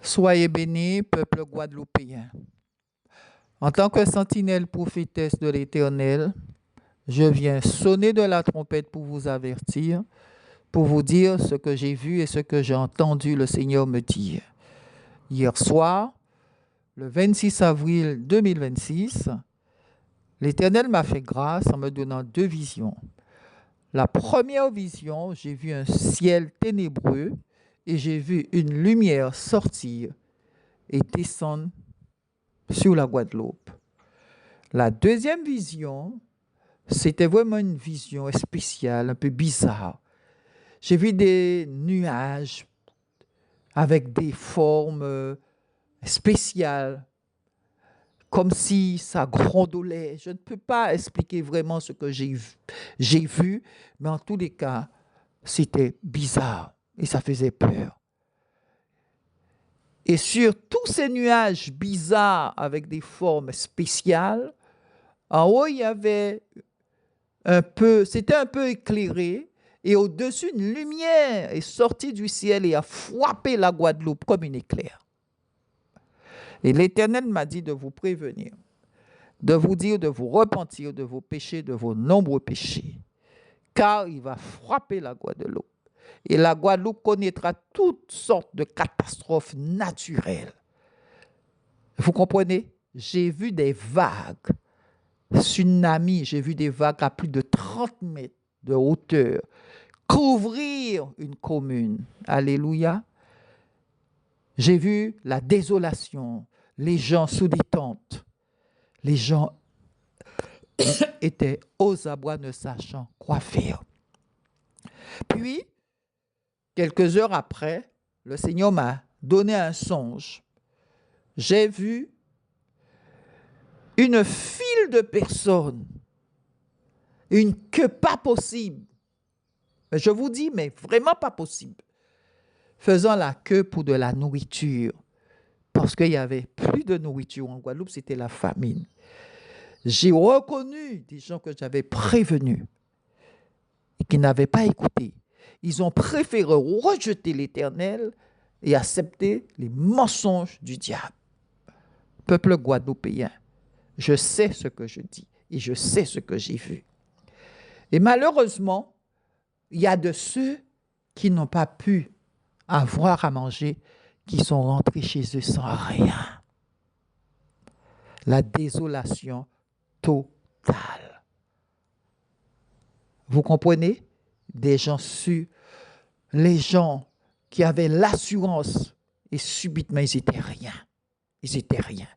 Soyez bénis, peuple guadeloupéen. En tant que sentinelle prophétesse de l'Éternel, je viens sonner de la trompette pour vous avertir, pour vous dire ce que j'ai vu et ce que j'ai entendu le Seigneur me dire. Hier soir, le 26 avril 2026, l'Éternel m'a fait grâce en me donnant 2 visions. La première vision, j'ai vu un ciel ténébreux et j'ai vu une lumière sortir et descendre sur la Guadeloupe. La deuxième vision, c'était vraiment une vision spéciale, un peu bizarre. J'ai vu des nuages avec des formes spéciales, comme si ça grondolait. Je ne peux pas expliquer vraiment ce que j'ai vu, mais en tous les cas, c'était bizarre et ça faisait peur. Et sur tous ces nuages bizarres avec des formes spéciales, en haut, il y avait c'était un peu éclairé, et au-dessus, une lumière est sortie du ciel et a frappé la Guadeloupe comme une éclair. Et l'Éternel m'a dit de vous prévenir, de vous dire de vous repentir de vos péchés, de vos nombreux péchés, car il va frapper la Guadeloupe. Et la Guadeloupe connaîtra toutes sortes de catastrophes naturelles. Vous comprenez? J'ai vu des vagues, tsunamis, j'ai vu des vagues à plus de 30 mètres de hauteur couvrir une commune. Alléluia. J'ai vu la désolation, les gens sous des tentes. Les gens étaient aux abois ne sachant quoi faire. Puis, quelques heures après, le Seigneur m'a donné un songe. J'ai vu une file de personnes, une queue pas possible. Je vous dis, mais vraiment pas possible. Faisant la queue pour de la nourriture, parce qu'il n'y avait plus de nourriture en Guadeloupe, c'était la famine. J'ai reconnu des gens que j'avais prévenus et qui n'avaient pas écouté. Ils ont préféré rejeter l'Éternel et accepter les mensonges du diable. Peuple guadeloupéen, je sais ce que je dis et je sais ce que j'ai vu. Et malheureusement, il y a de ceux qui n'ont pas pu avoir à manger, qui sont rentrés chez eux sans rien. La désolation totale. Vous comprenez? Des gens sûrs, les gens qui avaient l'assurance et subitement ils n'étaient rien. Ils n'étaient rien.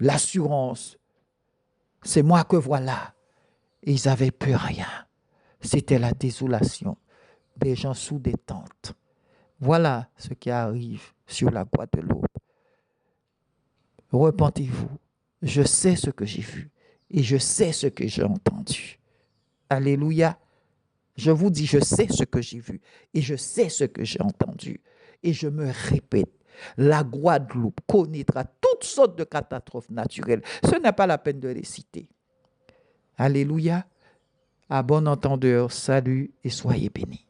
L'assurance, c'est moi que voilà. Et ils n'avaient plus rien. C'était la désolation. Des gens sous des tentes. Voilà ce qui arrive sur la Guadeloupe. Repentez-vous. Je sais ce que j'ai vu et je sais ce que j'ai entendu. Alléluia. Je vous dis, je sais ce que j'ai vu et je sais ce que j'ai entendu. Et je me répète, la Guadeloupe connaîtra toutes sortes de catastrophes naturelles. Ce n'est pas la peine de les citer. Alléluia. À bon entendeur, salut et soyez bénis.